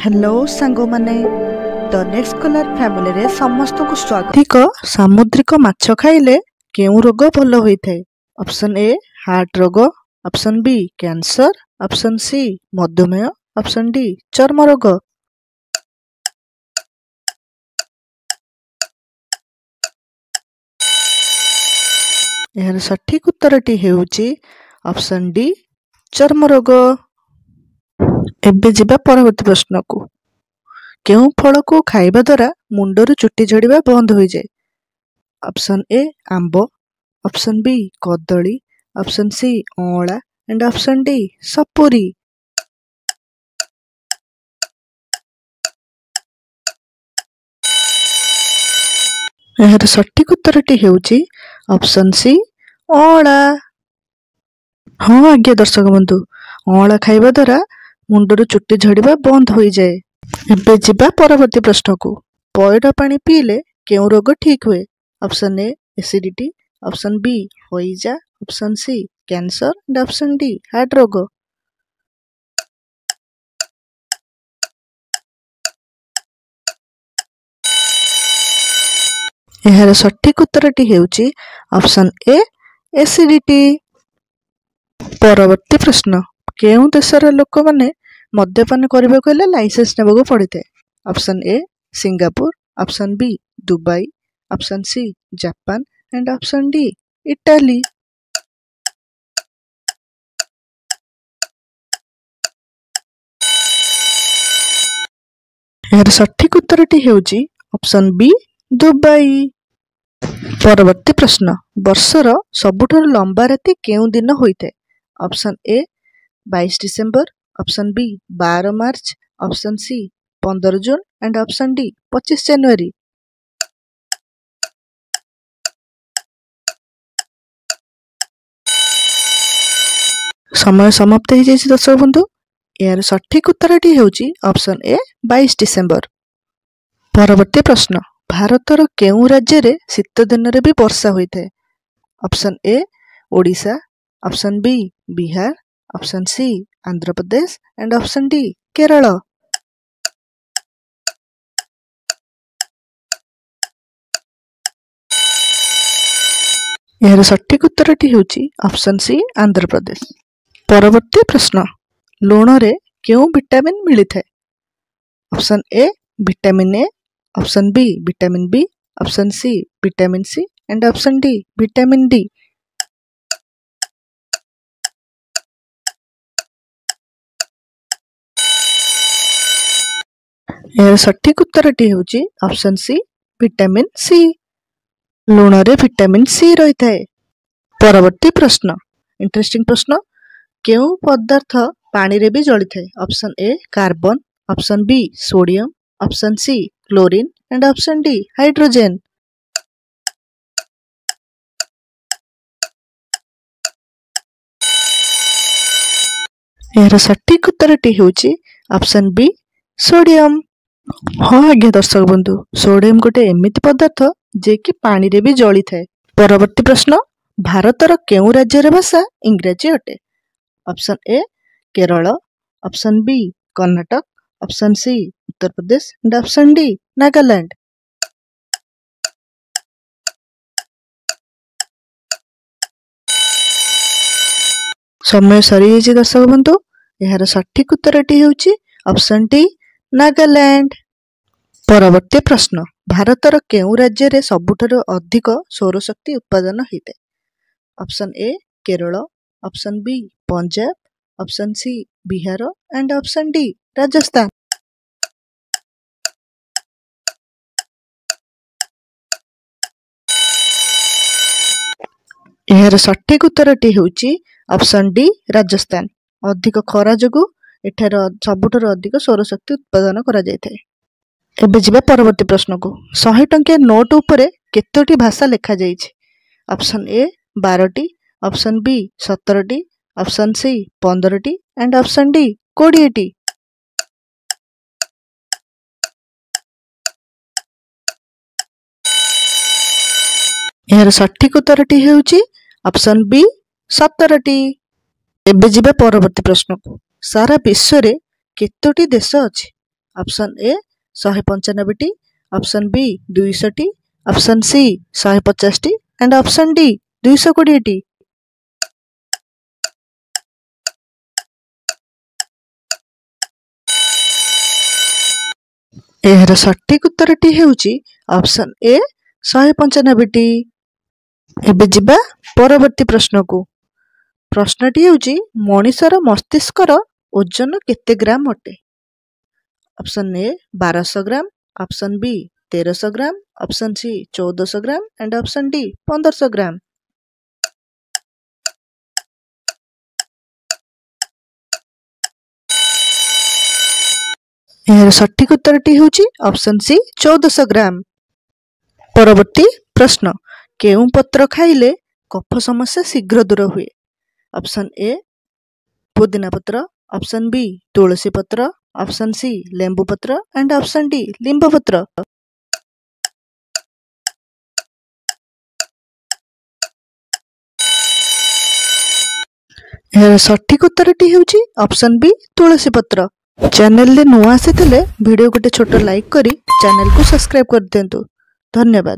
Hello सांगो माने the next colour family रे समस्त को स्वागत। अधिक सामुद्रिक माछ खाइले केउ रोग भल होइथाय? ऑप्शन ए हार्ट रोग, option B cancer, option C मधुमेह, ऑप्शन डी चर्म रोग। यार सठिक उत्तरटी हेउची ऑप्शन डी चर्म रोग। एबे जिबा परवर्ती प्रश्न को। केउ फल को खाइबा द्वारा मुंडरू चुट्टी झड़िबा बंद हो जाए? ऑप्शन ए आंब, ऑप्शन बी कदली, ऑप्शन सी अँला एंड ऑप्शन डी सपुरी। यार सठिक उत्तरटी हेउची ऑप्शन सी अँला। हाँ आज्ञा दर्शक बंधु, अँला खाइबा द्वारा मुंडरू चुट्टी झड़िबा बंद हो जाए। एबे जिबा परवर्ती प्रश्न को। पयड पानी पीले केउ रोग ठीक हुए? Option A acidity, option B होइजा, option C cancer and option D heart रोग। यार सठिक उत्तरटी हेउची ऑप्शन ए एसिडिटी। परवर्ती प्रश्न। केउ देशर लोक माने मद्यपान करबा को हेले लाइसेंस नेबाको पड़िथे? Option A Singapore, option B Dubai, option C Japan and option D Italy. यार सठिक उत्तरटी हेउची ऑप्शन बी दुबई। परवर्ती प्रश्न। वर्षर सबुठारु लंबा राति केउ दिन होइथे? Option A 22 December, option B 12 March, option C 15 June and option D 25 जनवरी। समय समाप्त हो जाइए दर्शक बंधु। यार सठिक उत्तरटी हेउची ऑप्शन ए 22 डिसेंबर। परवर्ती प्रश्न। भारतर केउ राज्य रे शीत दिन रे भी वर्षा होइथे? Option A Odisha, option B Bihar, option C Andhra Pradesh and option D Kerala. यार सठिक उत्तरटी हेउची ऑप्शन सी आंध्र प्रदेश। परवर्ती प्रश्न। लुण रे केउ विटामिन मिलिथे? Option A vitamin A, option B vitamin B, option C vitamin C and option D vitamin D. यार सठिक उत्तरटी हेउची ऑप्शन सी विटामिन सी। लुण रे विटामिन सी रही थाए। परवर्ती प्रश्न। इंटरेस्टिंग प्रश्न। केउ पदार्थ पानी रे भी जली थाए? Option A carbon, option B sodium, option C chlorine and option D hydrogen. यार सठिक उत्तरटी हेउची ऑप्शन बी सोडियम। हाँ आज्ञा दर्शक बंधु, सोडियम गोटे एमिति पदार्थ जे कि पानी रे भी जली थाए। परवर्ती प्रश्न। भारतर केउ राज्यर भाषा इंग्राजी अटे? Option A Kerala, option B Karnataka, option C Uttar Pradesh and option D Nagaland. समय सरी जाइए दर्शक बंधु। यार सठिक उत्तरटी हेउची ऑप्शन डी नागालैंड। परवर्ती प्रश्न। भारतर केउ राज्य रे सबुठारु अधिक सौरशक्ति उत्पादन होइते? Option A Kerala, option B Punjab, option C Bihar and option D Rajasthan. यार सठिक उत्तरटी हेउची ऑप्शन डी राजस्थान। अधिक खरा जोगु एठार सबुठारु अधिक सौरशक्ति उत्पादन करा जायथे। एबे जिबा परवर्ती प्रश्न को। 100 टंकिया नोट उपरे केतोटी भाषा लेखा जाइछि? ऑप्शन ए 12टी, ऑप्शन बी 17टी, ऑप्शन सी 15टी एंड ऑप्शन डी 20टी। यार सठिक उत्तरटी हेउची ऑप्शन बी 17टी। एबे जिबा परवर्ती प्रश्न को। सारा विश्व रे केतोटी देश अछि? ऑप्शन ए 195टी, ऑप्शन बी 200टी, ऑप्शन सी 150टी एंड ऑप्शन डी 220टी। एहर सठिक उत्तरटी हेउची ऑप्शन ए 195टी। एबे जिबा परवर्ती प्रश्न को। प्रश्नटी हेउची मनीषर मस्तिष्कर ओजन केते ग्राम अटे? Option A 1200 gram, option B 1300 gram, option C 1400 gram and option D 1500 gram. एहर सठिक उत्तरटी हेउची ऑप्शन सी 1400 ग्राम। परवर्ती प्रश्न। केउं पत्र खाइले कफ समस्या शीघ्र दूर हुए? ऑप्शन ए पुदीना पत्र, ऑप्शन बी तुलसी पत्र, ऑप्शन सी लेंबू पत्र एंड ऑप्शन डी लिंब पत्र। एहर सठिक उत्तरटी हेउची ऑप्शन बी तुलसी पत्र। चैनल रे नुआ आसीथिले वीडियो गोटे छोट लाइक करी चैनल को सब्सक्राइब कर दियंतु। धन्यवाद।